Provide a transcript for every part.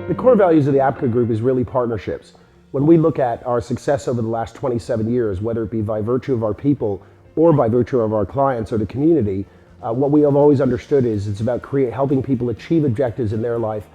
The core values of the Appco Group is really partnerships. When we look at our success over the last 27 years, whether it be by virtue of our people or by virtue of our clients or the community, what we have always understood is it's about helping people achieve objectives in their life,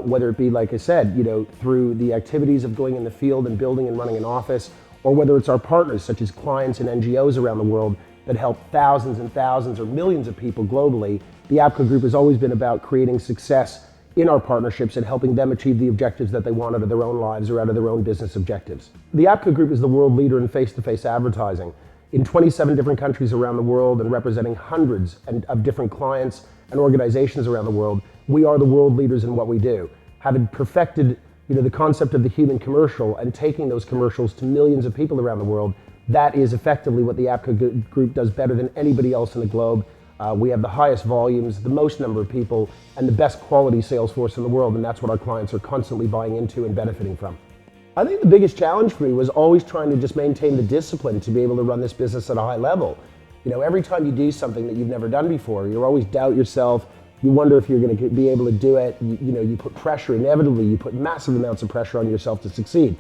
whether it be, like I said, through the activities of going in the field and building and running an office, or whether it's our partners, such as clients and NGOs around the world that help thousands and thousands or millions of people globally. The Appco Group has always been about creating success in our partnerships and helping them achieve the objectives that they want out of their own lives or out of their own business objectives. The Appco Group is the world leader in face-to-face advertising in 27 different countries around the world and representing hundreds of different clients and organizations around the world. We are the world leaders in what we do. Having perfected the concept of the human commercial and taking those commercials to millions of people around the world, that is effectively what the Appco Group does better than anybody else in the globe. We have the highest volumes, the most number of people, and the best quality sales force in the world, and that's what our clients are constantly buying into and benefiting from. I think the biggest challenge for me was always trying to just maintain the discipline to be able to run this business at a high level. Every time you do something that you've never done before, you always doubt yourself, you wonder if you're going to be able to do it, you put pressure, inevitably you put massive amounts of pressure on yourself to succeed.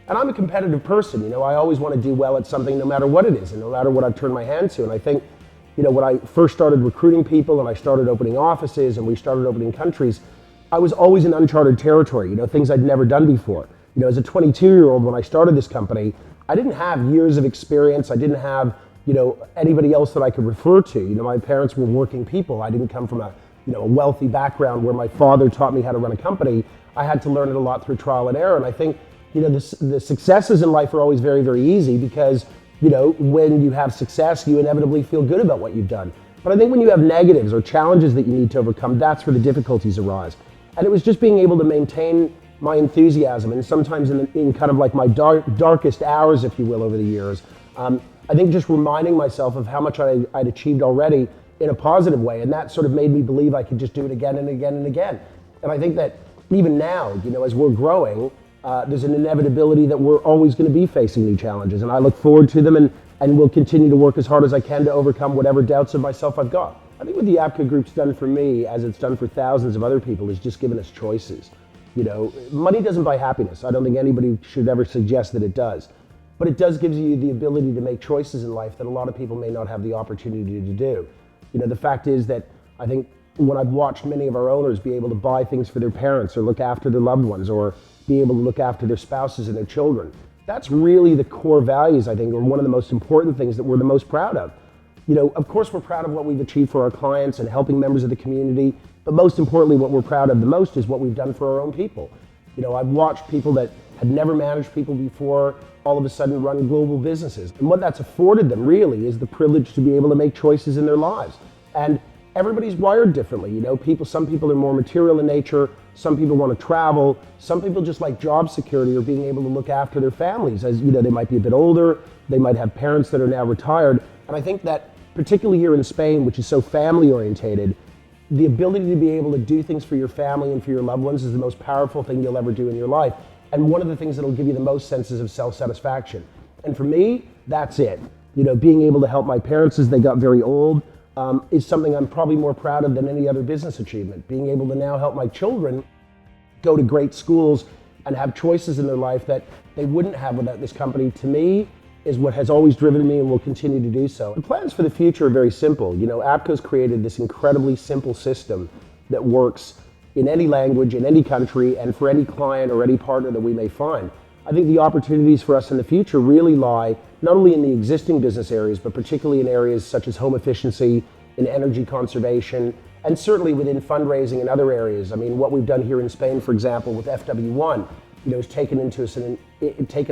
And I'm a competitive person, I always want to do well at something no matter what it is and no matter what I've turned my hand to. And I think when I first started recruiting people and I started opening offices and we started opening countries, I was always in uncharted territory, things I'd never done before. As a 22-year-old when I started this company, I didn't have years of experience. I didn't have, anybody else that I could refer to. My parents were working people. I didn't come from a wealthy background where my father taught me how to run a company. I had to learn it a lot through trial and error. And I think, the successes in life are always very, very easy because when you have success, you inevitably feel good about what you've done. But I think when you have negatives or challenges that you need to overcome, that's where the difficulties arise. And it was just being able to maintain my enthusiasm, and sometimes in kind of like my darkest hours, if you will, over the years, I think just reminding myself of how much I'd achieved already in a positive way, and that sort of made me believe I could just do it again and again and again. And I think that even now, as we're growing, there's an inevitability that we're always going to be facing new challenges, and I look forward to them and will continue to work as hard as I can to overcome whatever doubts of myself I've got. I think what the Appco Group's done for me, as it's done for thousands of other people, is just given us choices. Money doesn't buy happiness. I don't think anybody should ever suggest that it does. But it does give you the ability to make choices in life that a lot of people may not have the opportunity to do. The fact is that I think when I've watched many of our owners be able to buy things for their parents or look after their loved ones or be able to look after their spouses and their children, that's really the core values, I think, or one of the most important things that we're the most proud of. Of course we're proud of what we've achieved for our clients and helping members of the community, but most importantly what we're proud of the most is what we've done for our own people. I've watched people that had never managed people before all of a sudden run global businesses. And what that's afforded them really is the privilege to be able to make choices in their lives. And everybody's wired differently. Some people are more material in nature, some people want to travel, some people just like job security or being able to look after their families. As they might be a bit older, they might have parents that are now retired. And I think that particularly here in Spain, which is so family orientated, the ability to be able to do things for your family and for your loved ones is the most powerful thing you'll ever do in your life. And one of the things that'll give you the most senses of self-satisfaction. And for me, that's it. Being able to help my parents as they got very old is something I'm probably more proud of than any other business achievement. Being able to now help my children go to great schools and have choices in their life that they wouldn't have without this company, to me, is what has always driven me and will continue to do so. The plans for the future are very simple. Appco's created this incredibly simple system that works in any language, in any country, and for any client or any partner that we may find. I think the opportunities for us in the future really lie not only in the existing business areas, but particularly in areas such as home efficiency, in energy conservation, and certainly within fundraising and other areas. I mean, what we've done here in Spain, for example, with FW1, has taken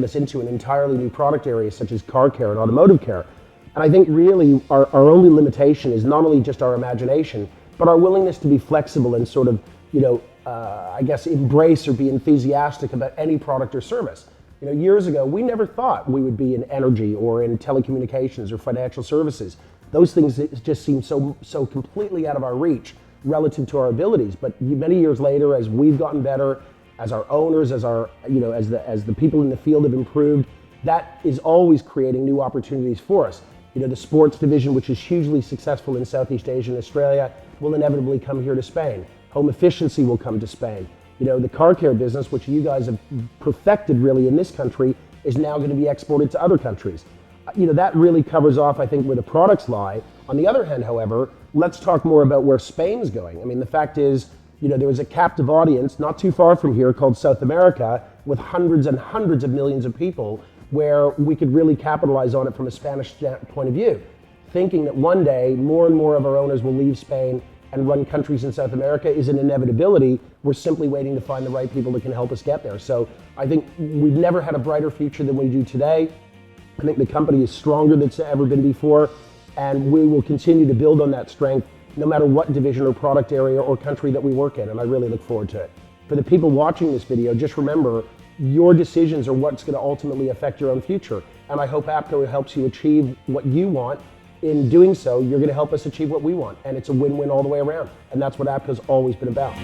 us into an entirely new product area such as car care and automotive care. And I think really our only limitation is not only just our imagination, but our willingness to be flexible and sort of, embrace or be enthusiastic about any product or service. Years ago, we never thought we would be in energy or in telecommunications or financial services. Those things just seem so completely out of our reach relative to our abilities. But many years later, as we've gotten better, as our owners, as the people in the field have improved, that is always creating new opportunities for us. The sports division, which is hugely successful in Southeast Asia and Australia, will inevitably come here to Spain. Home efficiency will come to Spain. The car care business, which you guys have perfected really in this country, is now going to be exported to other countries. That really covers off, I think, where the products lie. On the other hand, however, let's talk more about where Spain's going. I mean, the fact is, there was a captive audience not too far from here called South America with hundreds and hundreds of millions of people, where we could really capitalize on it from a Spanish point of view, thinking that one day more and more of our owners will leave Spain and run countries in South America is an inevitability. We're simply waiting to find the right people that can help us get there. So I think we've never had a brighter future than we do today. I think the company is stronger than it's ever been before, and we will continue to build on that strength no matter what division or product area or country that we work in, and I really look forward to it. For the people watching this video, just remember, your decisions are what's going to ultimately affect your own future, and I hope Appco helps you achieve what you want. In doing so, you're going to help us achieve what we want, and it's a win-win all the way around, and that's what Appco's always been about.